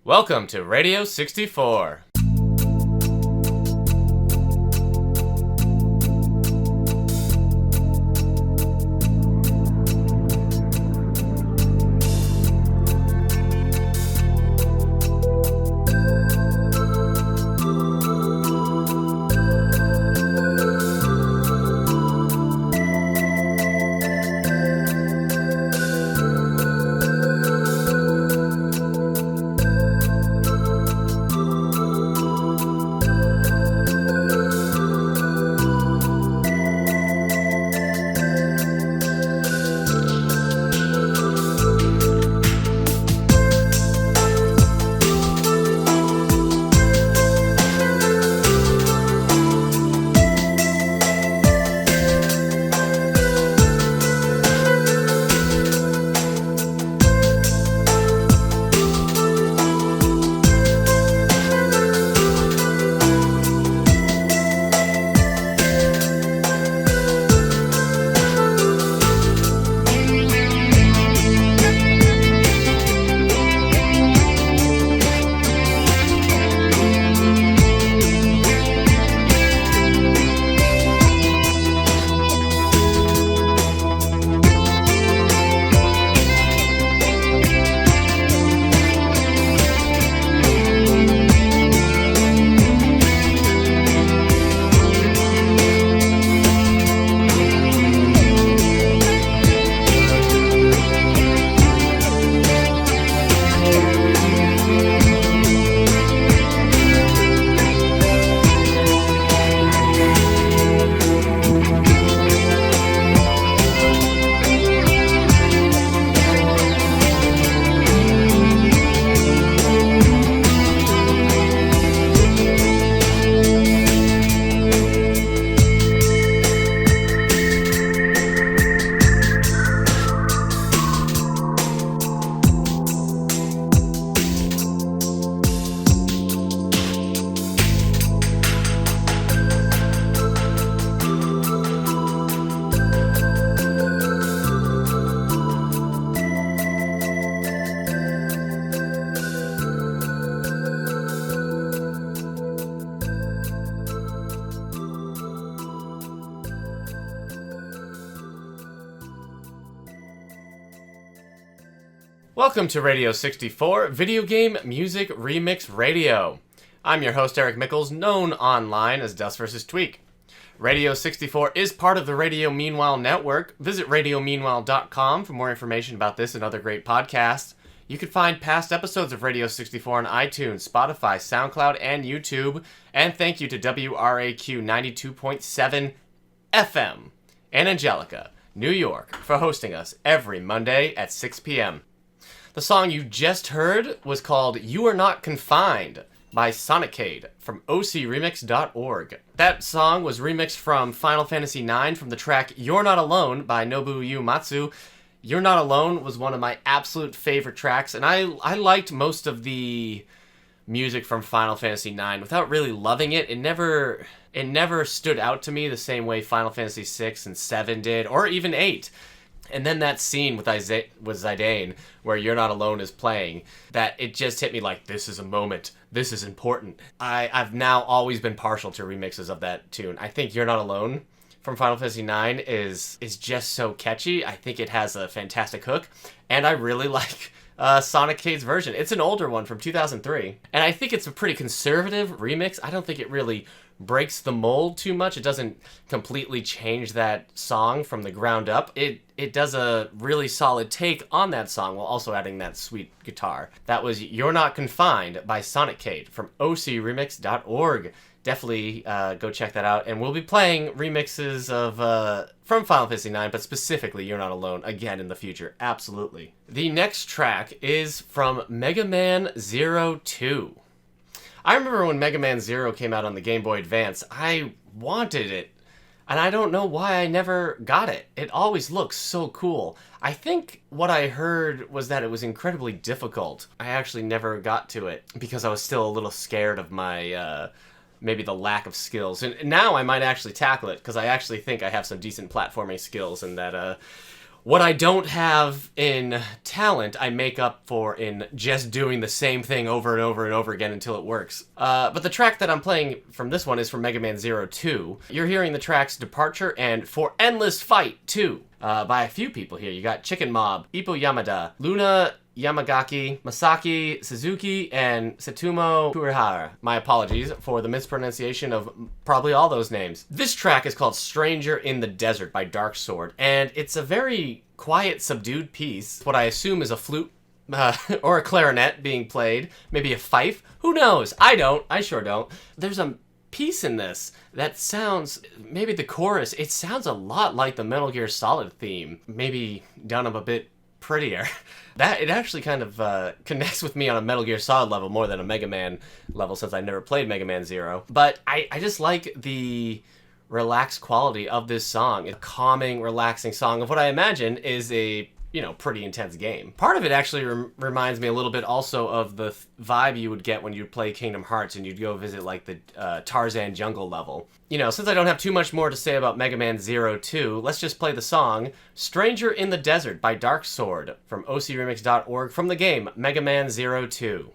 Welcome to Radio 64. Welcome to Radio 64, Video Game Music Remix Radio. I'm your host, Eric Mickles, known online as duskvstweak. Radio 64 is part of the Radio Meanwhile network. Visit radiomeanwhile.com for more information about this and other great podcasts. You can find past episodes of Radio 64 on iTunes, Spotify, SoundCloud, and YouTube. And thank you to WRAQ 92.7 FM and Angelica, New York, for hosting us every Monday at 6 p.m. The song you just heard was called You Are Not Confined by Sonicade from ocremix.org. That song was remixed from Final Fantasy IX from the track You're Not Alone by Nobuyu Matsu. You're Not Alone was one of my absolute favorite tracks, and I liked most of the music from Final Fantasy IX without really loving it. It never stood out to me the same way Final Fantasy VI and 7 did, or even 8. And then that scene with Zidane, where You're Not Alone is playing, that it just hit me like, this is a moment. This is important. I've now always been partial to remixes of that tune. I think You're Not Alone from Final Fantasy IX is just so catchy. I think it has a fantastic hook. And I really like Sonicade's version. It's an older one from 2003. And I think it's a pretty conservative remix. I don't think it really breaks the mold too much. It doesn't completely change that song from the ground up. It does a really solid take on that song while also adding that sweet guitar. That was You're Not Confined by Sonicade from ocremix.org. Definitely go check that out. And we'll be playing remixes of from Final Fantasy IX, but specifically You're Not Alone again in the future. Absolutely. The next track is from Mega Man 02. I remember when Mega Man Zero came out on the Game Boy Advance, I wanted it, and I don't know why I never got it. It always looks so cool. I think what I heard was that it was incredibly difficult. I actually never got to it because I was still a little scared of my, maybe the lack of skills. And now I might actually tackle it because I actually think I have some decent platforming skills and that, What I don't have in talent, I make up for in just doing the same thing over and over and over again until it works. But the track that I'm playing from this one is from Mega Man Zero 2. You're hearing the tracks Departure and For Endless Fight 2 by a few people here. You got Chicken Mob, Ippo Yamada, Luna Yamagaki, Masaki Suzuki, and Setsumo Kurihara. My apologies for the mispronunciation of probably all those names. This track is called Stranger in the Desert by DarkeSword, and it's a very quiet, subdued piece. What I assume is a flute or a clarinet being played, maybe a fife. Who knows? I don't. I sure don't. There's a piece in this that sounds, maybe the chorus, it sounds a lot like the Metal Gear Solid theme, maybe done up a bit prettier. That it actually kind of connects with me on a Metal Gear Solid level more than a Mega Man level, since I never played Mega Man Zero. But I just like the relaxed quality of this song. A calming, relaxing song of what I imagine is a, you know, pretty intense game. Part of it actually reminds me a little bit also of the vibe you would get when you'd play Kingdom Hearts and you'd go visit like the Tarzan jungle level. You know, since I don't have too much more to say about Mega Man Zero 2, let's just play the song Stranger in the Desert by DarkeSword from ocremix.org from the game Mega Man Zero 2.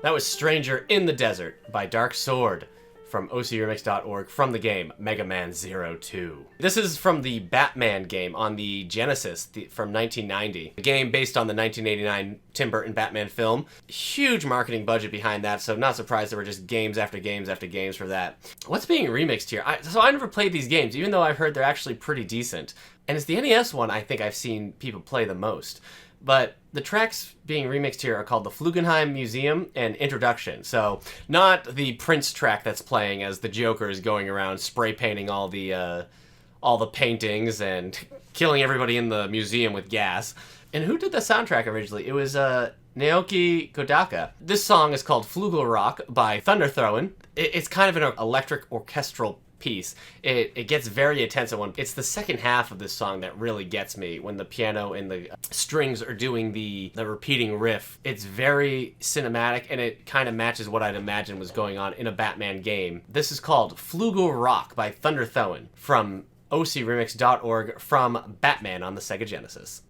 That was Stranger in the Desert by DarkeSword from ocremix.org from the game Mega Man Zero 2. This is from the Batman game on the Genesis from 1990. The game based on the 1989 Tim Burton Batman film. Huge marketing budget behind that, so not surprised there were just games after games after games for that. What's being remixed here? So I never played these games, even though I've heard they're actually pretty decent. And it's the NES one I think I've seen people play the most. But the tracks being remixed here are called the Flugenheim Museum and Introduction. So not the Prince track that's playing as the Joker is going around spray painting all the paintings and killing everybody in the museum with gas. And who did the soundtrack originally? It was Naoki Kodaka. This song is called Flugel Rock by Thouin. It's kind of an electric orchestral piece. It gets very intense at one. It's the second half of this song that really gets me, when the piano and the strings are doing the repeating riff. It's very cinematic, and it kind of matches what I'd imagine was going on in a Batman game. This is called Flugel Rock by Thouin from ocremix.org from Batman on the Sega Genesis.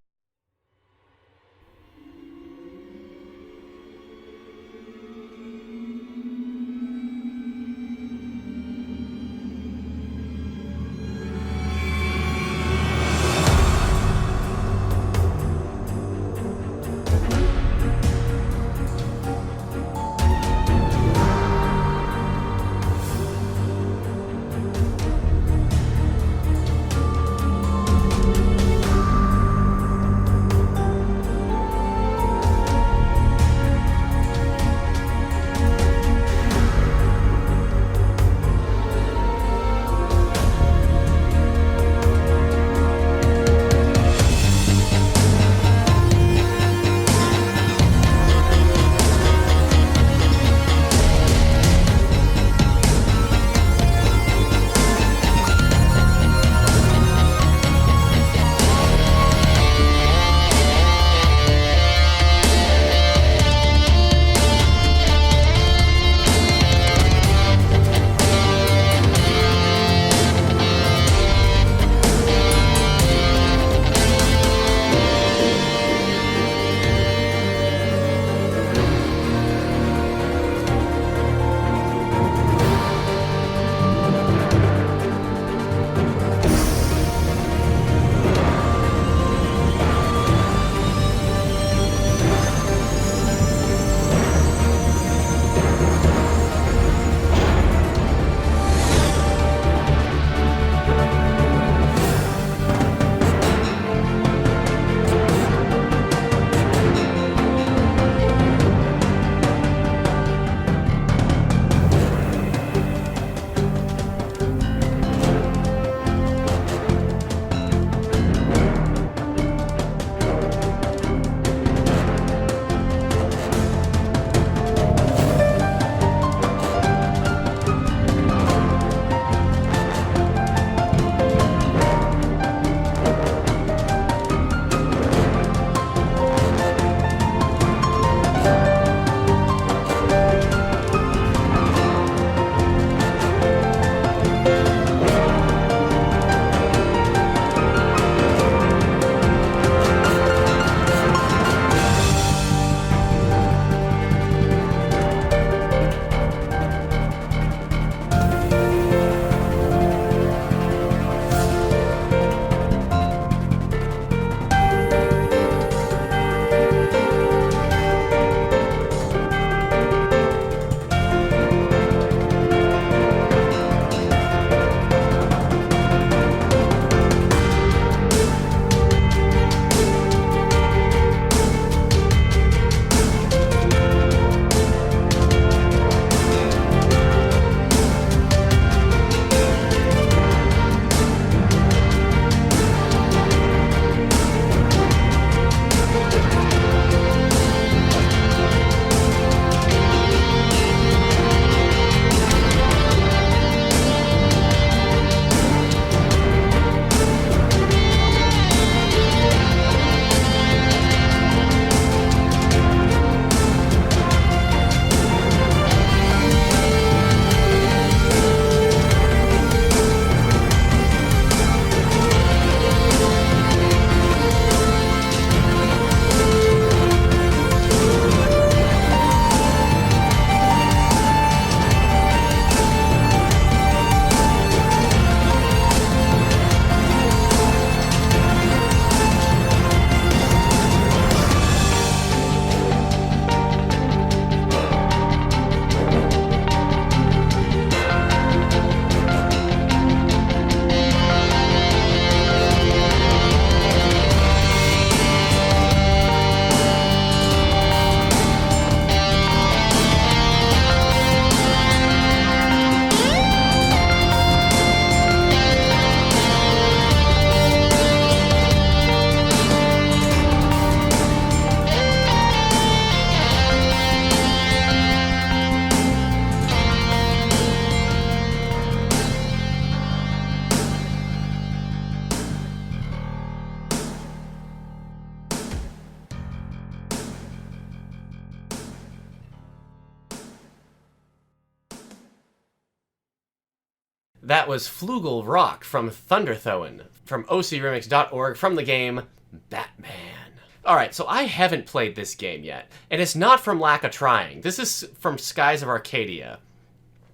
That was Flugel Rock from Thouin from ocremix.org from the game Batman. Alright, so I haven't played this game yet, and it's not from lack of trying. This is from Skies of Arcadia.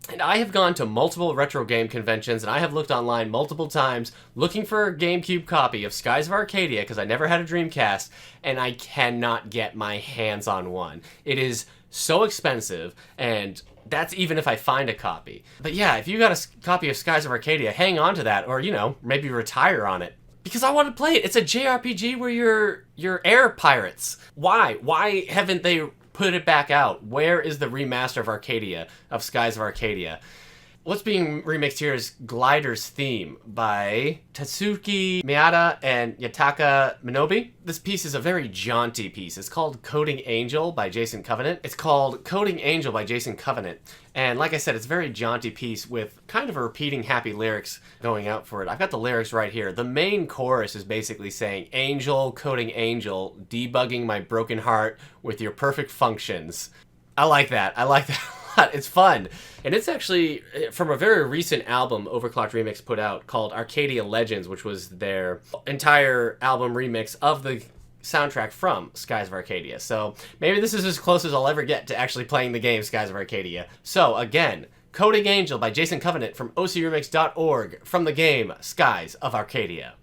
And I have gone to multiple retro game conventions, and I have looked online multiple times looking for a GameCube copy of Skies of Arcadia, because I never had a Dreamcast, and I cannot get my hands on one. It is so expensive, and that's even if I find a copy. But yeah, if you got a copy of Skies of Arcadia, hang on to that, or, you know, maybe retire on it. Because I want to play it. It's a JRPG where you're air pirates. Why? Why haven't they put it back out? Where is the remaster of Arcadia, of Skies of Arcadia? What's being remixed here is Glider's Theme by Tatsuki Miyata and Yataka Minobi. This piece is a very jaunty piece. It's called Coding Angel by Jason Covenant. And like I said, it's a very jaunty piece with kind of a repeating happy lyrics going out for it. I've got the lyrics right here. The main chorus is basically saying, Angel, coding angel, debugging my broken heart with your perfect functions. I like that. I like that. It's fun. And it's actually from a very recent album Overclocked Remix put out called Arcadia Legends, which was their entire album remix of the soundtrack from Skies of Arcadia. So maybe this is as close as I'll ever get to actually playing the game Skies of Arcadia. So again, Coding Angel by Jason Covenant from ocremix.org from the game Skies of Arcadia.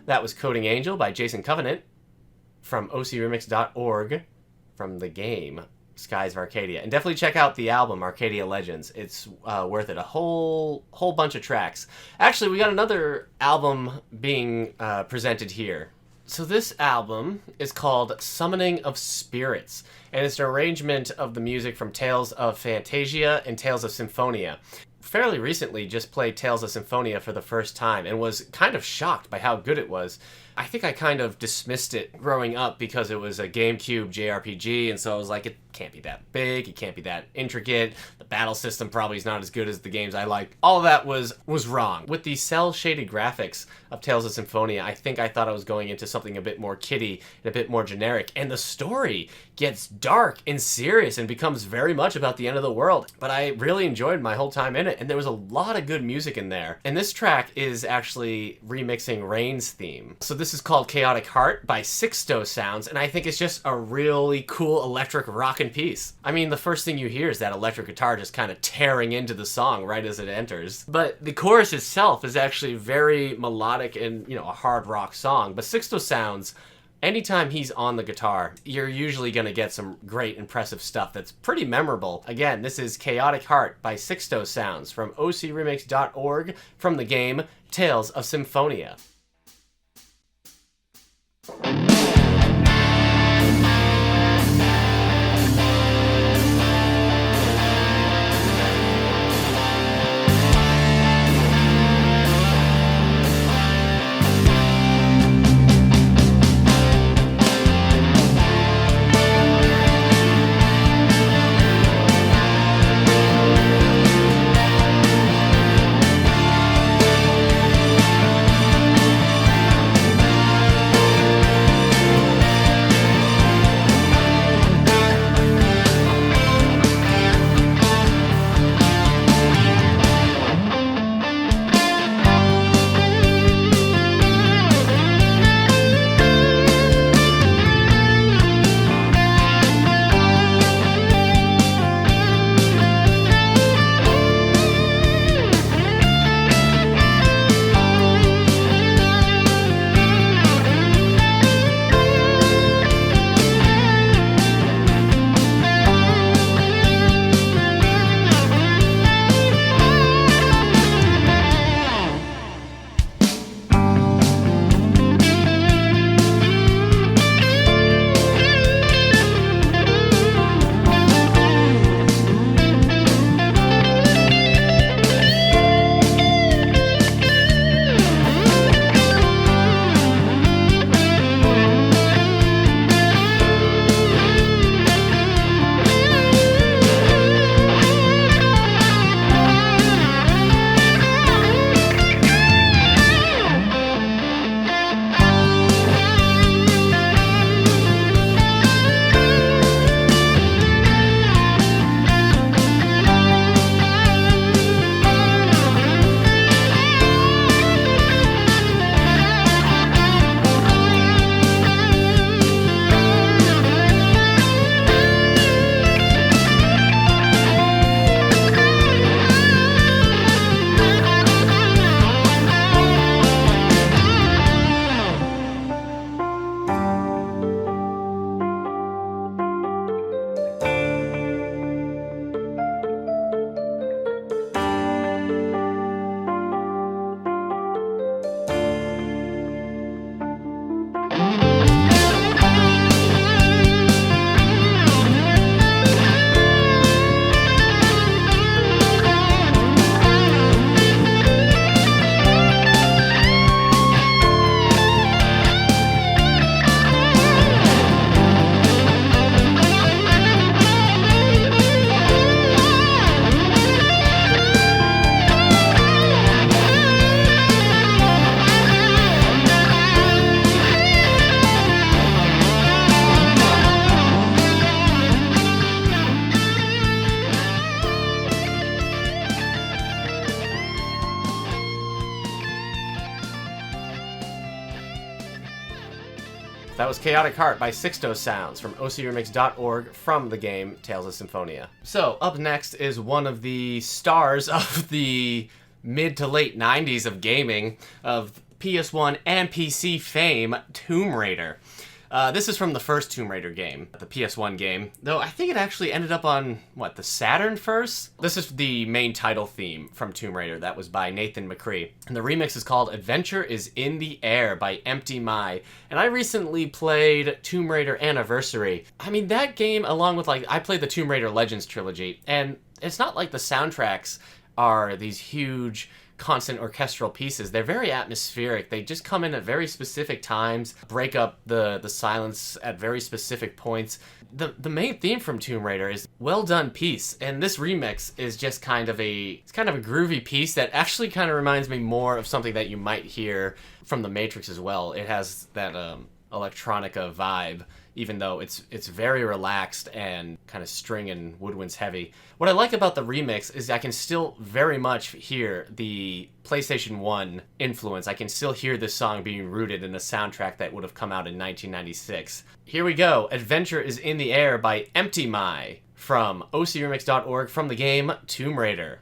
That was Coding Angel by Jason Covenant from ocremix.org from the game Skies of Arcadia. And definitely check out the album Arcadia Legends. It's worth it. A whole bunch of tracks. Actually, we got another album being presented here. So this album is called Summoning of Spirits, and it's an arrangement of the music from Tales of Fantasia and Tales of Symphonia. Fairly recently just played Tales of Symphonia for the first time and was kind of shocked by how good it was. I think I kind of dismissed it growing up because it was a GameCube JRPG, and so I was like, it can't be that big, it can't be that intricate, the battle system probably is not as good as the games I like. All of that was wrong. With the cel-shaded graphics of Tales of Symphonia, I think I thought I was going into something a bit more kiddie and a bit more generic, and the story gets dark and serious and becomes very much about the end of the world. But I really enjoyed my whole time in it, and there was a lot of good music in there. And this track is actually remixing Rain's theme. So this is called Chaotic Heart by Sixto Sounds, and I think it's just a really cool electric rockin' piece. I mean, the first thing you hear is that electric guitar just kind of tearing into the song right as it enters. But the chorus itself is actually very melodic and, a hard rock song. But Sixto Sounds, anytime he's on the guitar, you're usually going to get some great, impressive stuff that's pretty memorable. Again, this is Chaotic Heart by Sixto Sounds from ocremix.org from the game Tales of Symphonia. That was Chaotic Heart by Sixto Sounds from ocremix.org from the game Tales of Symphonia. So, up next is one of the stars of the mid to late 90s of gaming, of PS1 and PC fame, Tomb Raider. This is from the first Tomb Raider game, the PS1 game, though I think it actually ended up on, the Saturn first? This is the main title theme from Tomb Raider. That was by Nathan McCree. And the remix is called Adventure is in the Air by EmptyMy. And I recently played Tomb Raider Anniversary. I mean, that game, along with, I played the Tomb Raider Legends trilogy, and it's not like the soundtracks are these huge constant orchestral pieces. They're very atmospheric. They just come in at very specific times, break up the silence at very specific points. The main theme from Tomb Raider is well done piece, and this remix is just kind of a groovy piece that actually kind of reminds me more of something that you might hear from The Matrix as well. It has that electronica vibe, even though it's very relaxed and kind of string and woodwinds heavy. What I like about the remix is I can still very much hear the PlayStation 1 influence. I can still hear this song being rooted in a soundtrack that would have come out in 1996. Here we go. Adventure is in the Air by EmptyMy from ocremix.org from the game Tomb Raider.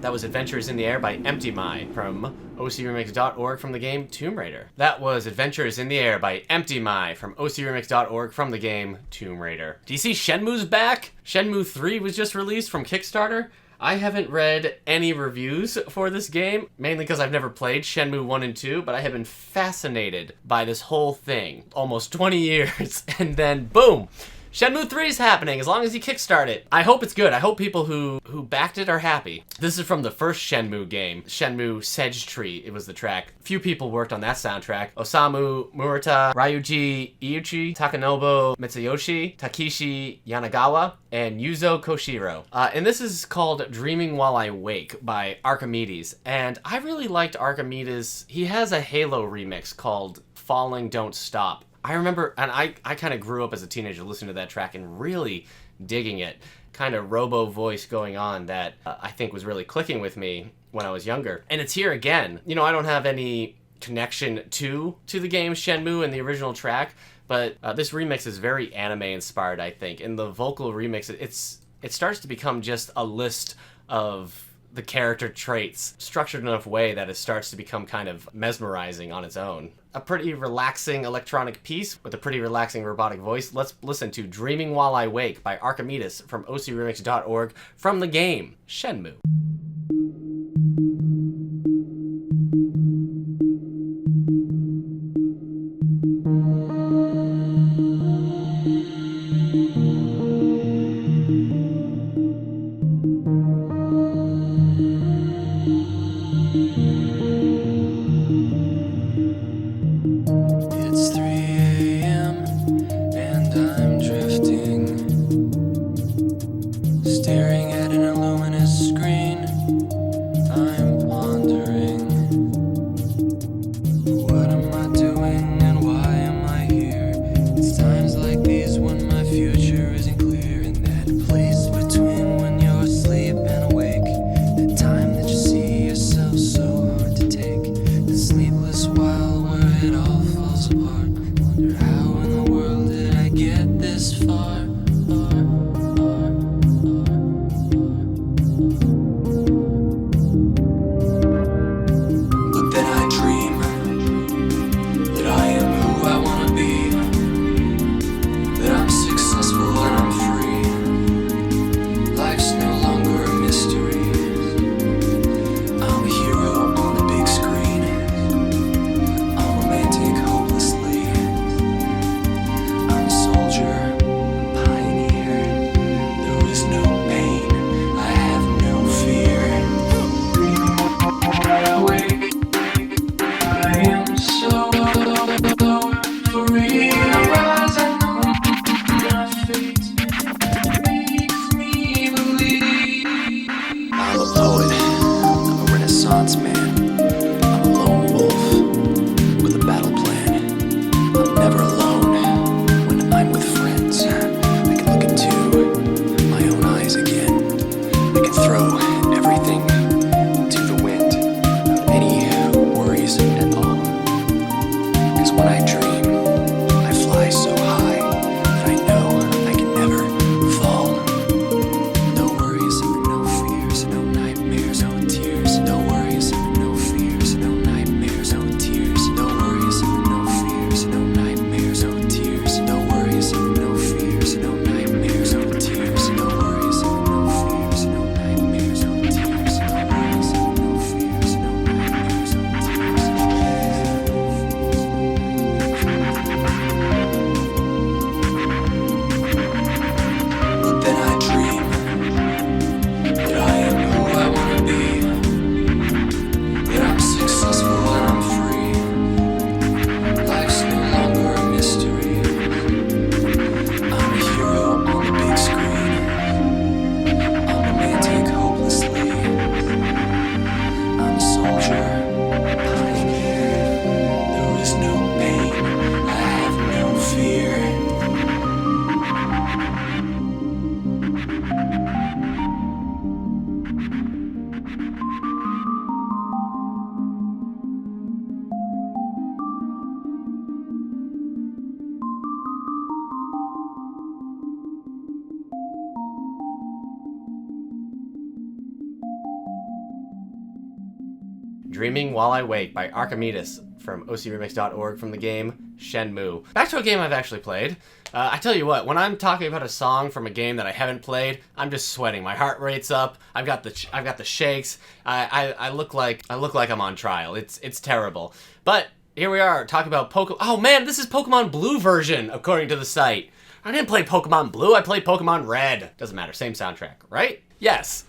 That was Adventures in the Air by EmptyMy from ocremix.org from the game Tomb Raider. That was Adventures in the Air by EmptyMy from ocremix.org from the game Tomb Raider. Do you see Shenmue's back? Shenmue 3 was just released from Kickstarter. I haven't read any reviews for this game, mainly because I've never played Shenmue 1 and 2, but I have been fascinated by this whole thing. Almost 20 years, and then boom! Shenmue 3 is happening, as long as you kickstart it. I hope it's good. I hope people who backed it are happy. This is from the first Shenmue game, Shenmue Sedge Tree, it was the track. Few people worked on that soundtrack. Osamu Murata, Ryuji Iuchi, Takanobu Mitsuyoshi, Takeshi Yanagawa, and Yuzo Koshiro. And this is called Dreaming While I Wake by Arkimedes. And I really liked Arkimedes. He has a Halo remix called Falling Don't Stop. I remember, and I kind of grew up as a teenager listening to that track and really digging it. Kind of robo voice going on that I think was really clicking with me when I was younger. And it's here again. You know, I don't have any connection to the game Shenmue and the original track, but this remix is very anime inspired, I think. And the vocal remix, it starts to become just a list of the character traits structured in enough way that it starts to become kind of mesmerizing on its own. A pretty relaxing electronic piece with a pretty relaxing robotic voice. Let's listen to Dreaming While I Wake by Arkimedes from ocremix.org from the game Shenmue. Dreaming While I Wake by Arkimedes from ocremix.org from the game Shenmue. Back to a game I've actually played. I tell you what, when I'm talking about a song from a game that I haven't played, I'm just sweating. My heart rate's up. I've got the shakes. I look like I'm on trial. It's terrible. But here we are talking about Pokemon. Oh man, this is Pokemon Blue version according to the site. I didn't play Pokemon Blue. I played Pokemon Red. Doesn't matter. Same soundtrack, right? Yes.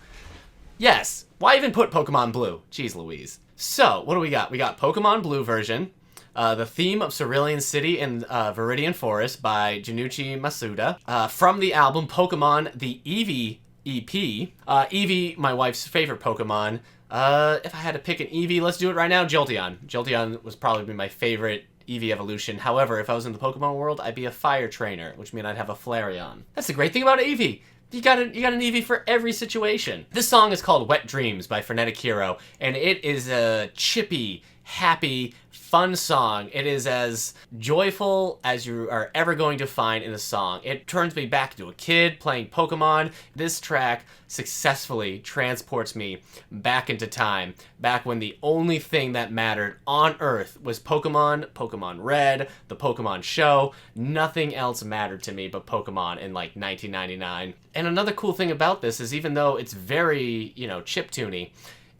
Why even put Pokemon Blue? Jeez Louise. So, what do we got? We got Pokemon Blue version, the theme of Cerulean City in Viridian Forest by Junichi Masuda, from the album Pokemon the Eevee EP. Eevee, my wife's favorite Pokemon. If I had to pick an Eevee, let's do it right now, Jolteon. Jolteon was probably my favorite Eevee evolution. However, if I was in the Pokemon world, I'd be a fire trainer, which means I'd have a Flareon. That's the great thing about Eevee. You got an Eevee for every situation. This song is called Wet Dreams by Phonetic Hero, and it is a chippy, happy, fun song. It is as joyful as you are ever going to find in a song. It turns me back to a kid playing Pokemon. This track successfully transports me back into time, back when the only thing that mattered on Earth was Pokemon, Pokemon Red, the Pokemon show. Nothing else mattered to me but Pokemon in like 1999. And another cool thing about this is even though it's very, chiptune-y,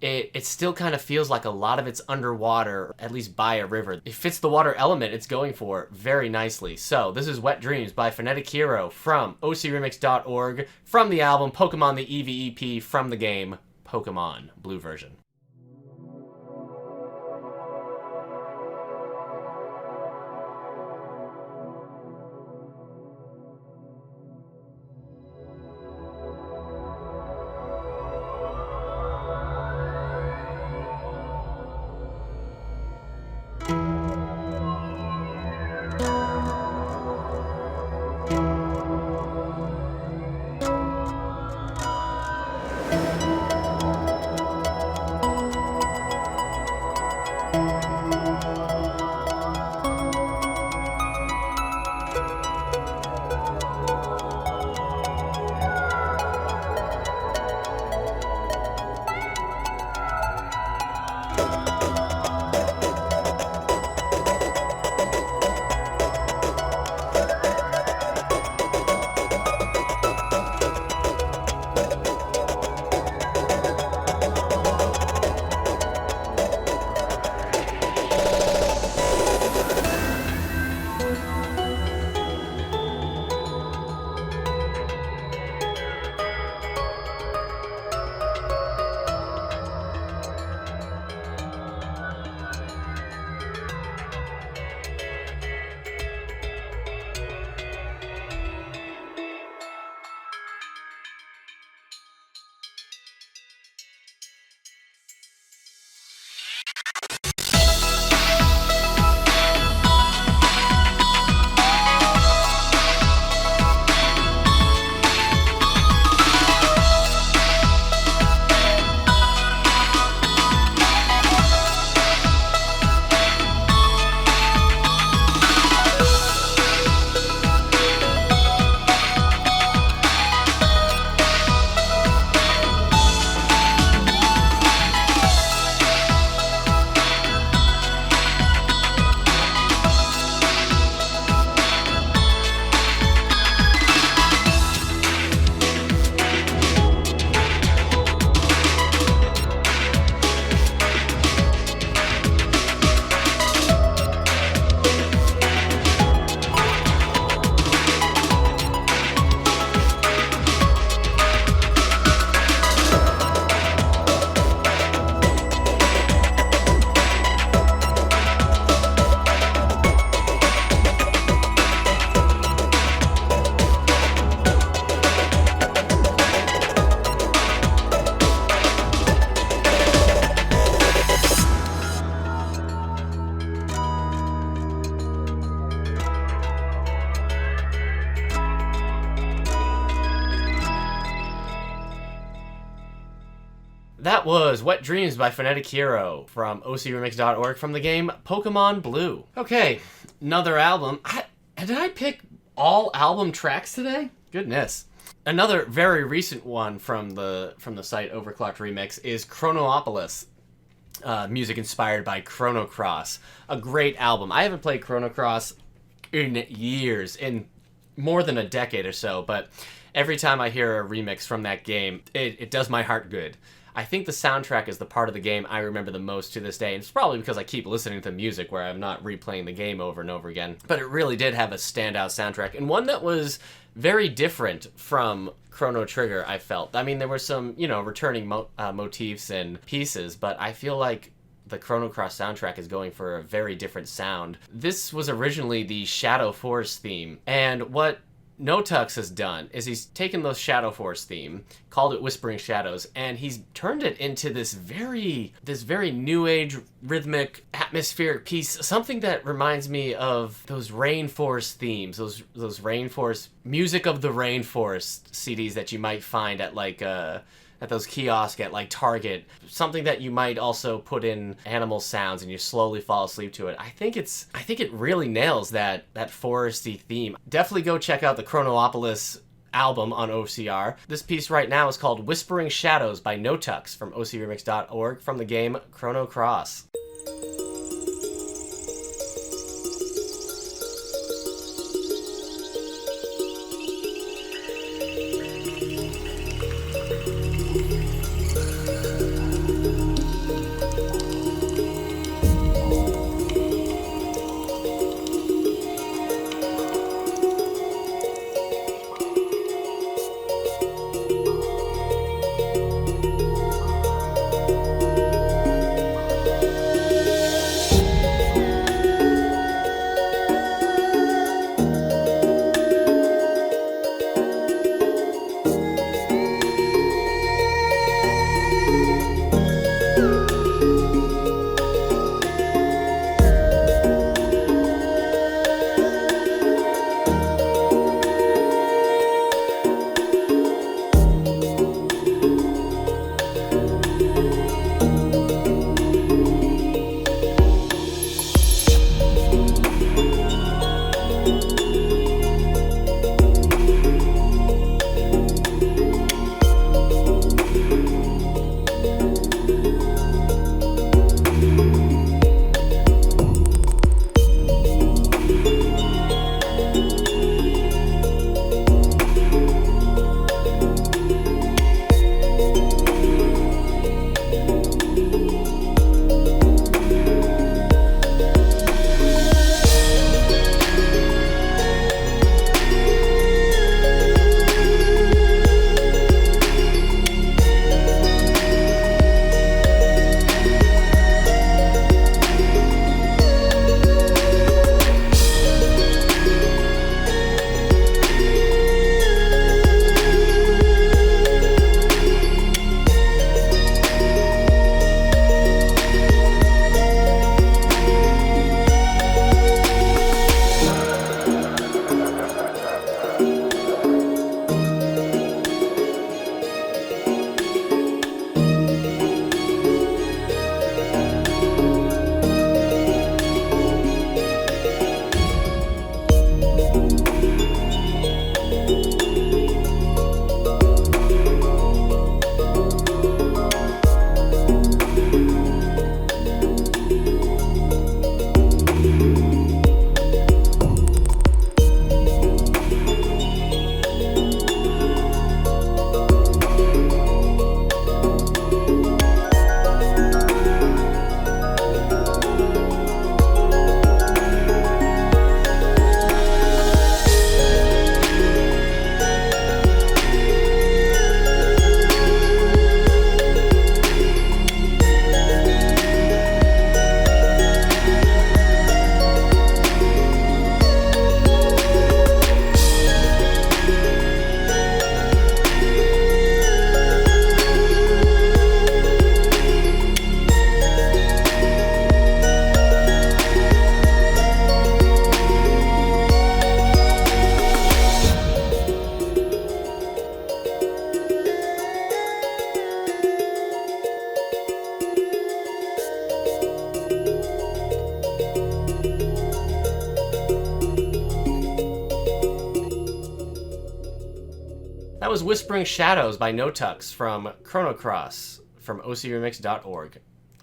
it still kind of feels like a lot of it's underwater, at least by a river. It fits the water element it's going for very nicely. So this is Wet Dreams by Phonetic Hero from ocremix.org, from the album Pokemon the EVEP, from the game Pokemon Blue version. That was Wet Dreams by Phonetic Hero from ocremix.org, from the game Pokemon Blue. Okay, another album. Did I pick all album tracks today? Goodness. Another very recent one from the site Overclocked Remix is Chronopolis. Music inspired by Chrono Cross. A great album. I haven't played Chrono Cross in years, in more than a decade or so, but every time I hear a remix from that game, it does my heart good. I think the soundtrack is the part of the game I remember the most to this day, and it's probably because I keep listening to music where I'm not replaying the game over and over again. But it really did have a standout soundtrack, and one that was very different from Chrono Trigger, I felt. I mean, there were some, returning motifs and pieces, but I feel like the Chrono Cross soundtrack is going for a very different sound. This was originally the Shadow Force theme, and what NoTuX has done is he's taken the Shadow Force theme, called it Whispering Shadows, and he's turned it into this very new age rhythmic atmospheric piece, something that reminds me of those Rainforest themes, those Rainforest music of the Rainforest CDs that you might find at like those kiosks at like Target, something that you might also put in animal sounds and you slowly fall asleep to it. I think it really nails that foresty theme. Definitely go check out the Chronopolis album on OCR. This piece right now is called Whispering Shadows by NoTuX from ocremix.org from the game Chrono Cross. That was Whispering Shadows by NoTuX from Chrono Cross from ocremix.org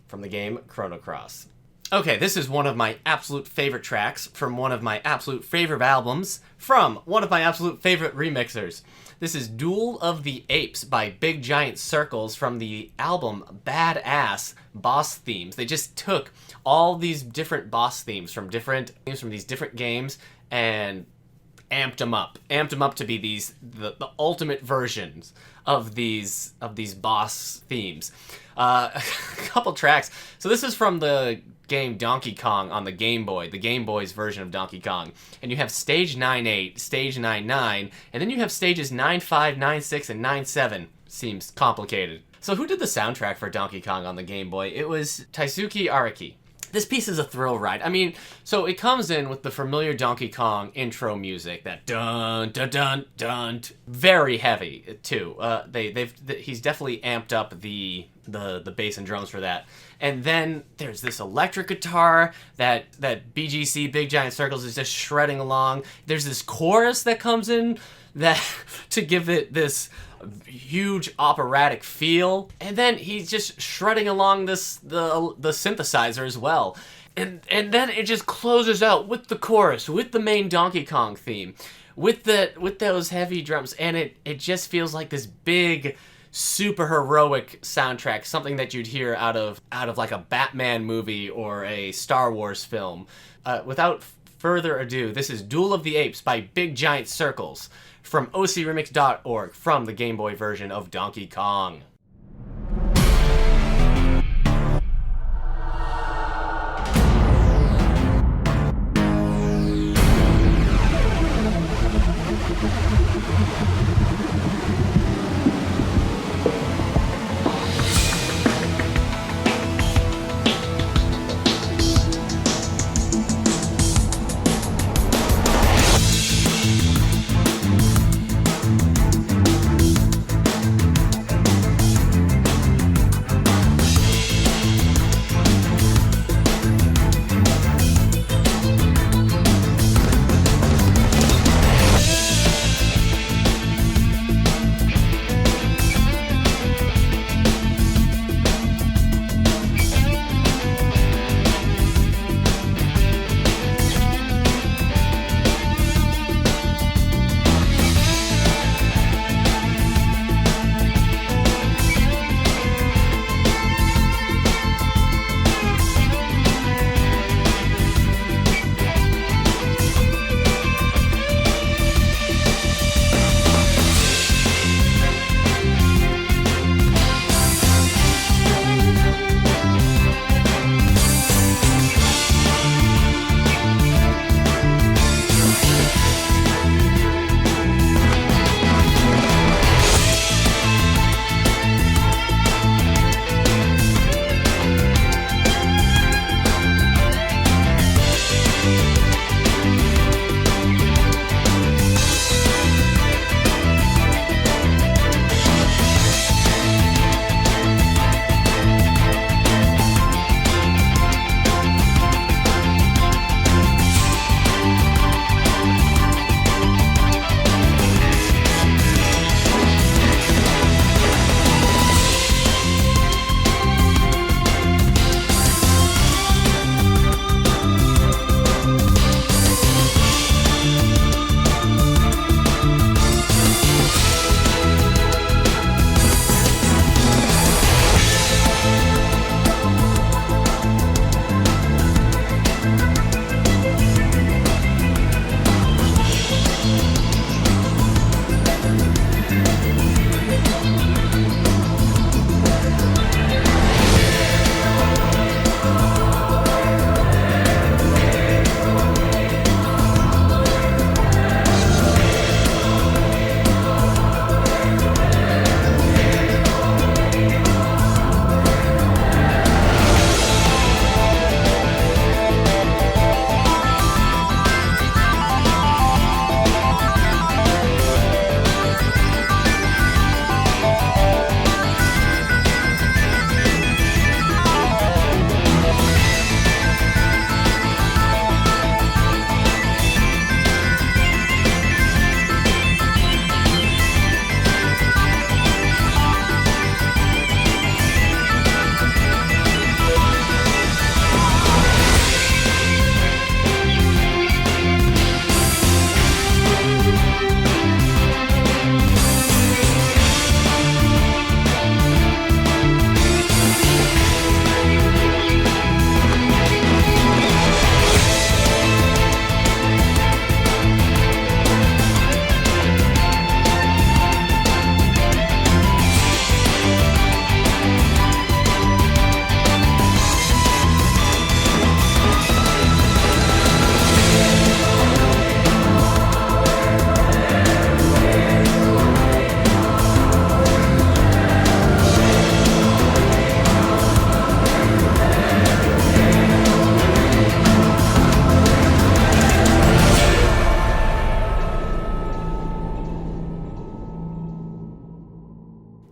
from the game Chrono Cross. Okay, this is one of my absolute favorite tracks from one of my absolute favorite albums from one of my absolute favorite remixers. This is Duel of the Apes by Big Giant Circles from the album Badass Boss Themes. They just took all these different boss themes from these different games and amped them up to be the ultimate versions of these boss themes. A couple tracks. So this is from the game Donkey Kong on the Game Boy, the Game Boy's version of Donkey Kong. And you have stage 9-8, stage 9-9, and then you have stages 9-5, 9-6, and 9-7. Seems complicated. So who did the soundtrack for Donkey Kong on the Game Boy? It was Taisuke Araki. This piece is a thrill ride. I mean, so it comes in with the familiar Donkey Kong intro music, that dun dun dun dun, very heavy too. He's definitely amped up the bass and drums for that. And then there's this electric guitar that BGC Big Giant Circles is just shredding along. There's this chorus that comes in that to give it this huge operatic feel, and then he's just shredding along the synthesizer as well, and then it just closes out with the chorus, with the main Donkey Kong theme, with those heavy drums, and it just feels like this big super heroic soundtrack, something that you'd hear out of like a Batman movie or a Star Wars film. Without further ado, this is Duel of the Apes by Big Giant Circles from ocremix.org from the Game Boy version of Donkey Kong.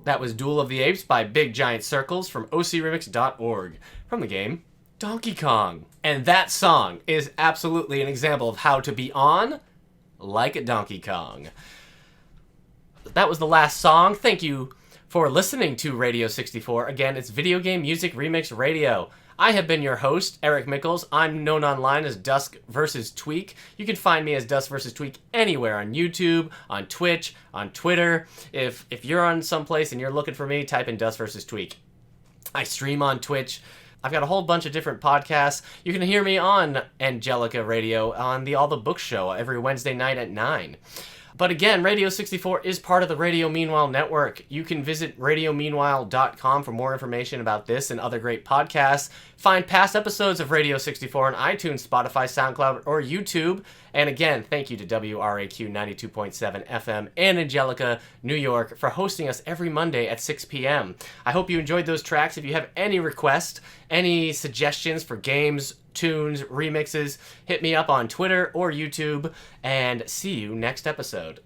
That was Duel of the Apes by Big Giant Circles from ocremix.org from the game Donkey Kong. And that song is absolutely an example of how to be on like a Donkey Kong. That was the last song. Thank you for listening to Radio 64. Again, it's Video Game Music Remix Radio. I have been your host, Eric Mickles. I'm known online as duskvstweak. You can find me as duskvstweak anywhere on YouTube, on Twitch, on Twitter. If you're on someplace and you're looking for me, type in duskvstweak. I stream on Twitch. I've got a whole bunch of different podcasts. You can hear me on Angelica Radio on the All the Books show every Wednesday night at 9. But again, Radio 64 is part of the Radio Meanwhile network. You can visit radiomeanwhile.com for more information about this and other great podcasts. Find past episodes of Radio 64 on iTunes, Spotify, SoundCloud, or YouTube. And again, thank you to WRAQ 92.7 FM and Angelica, New York, for hosting us every Monday at 6 p.m. I hope you enjoyed those tracks. If you have any requests, any suggestions for games, tunes, remixes, hit me up on Twitter or YouTube, and see you next episode.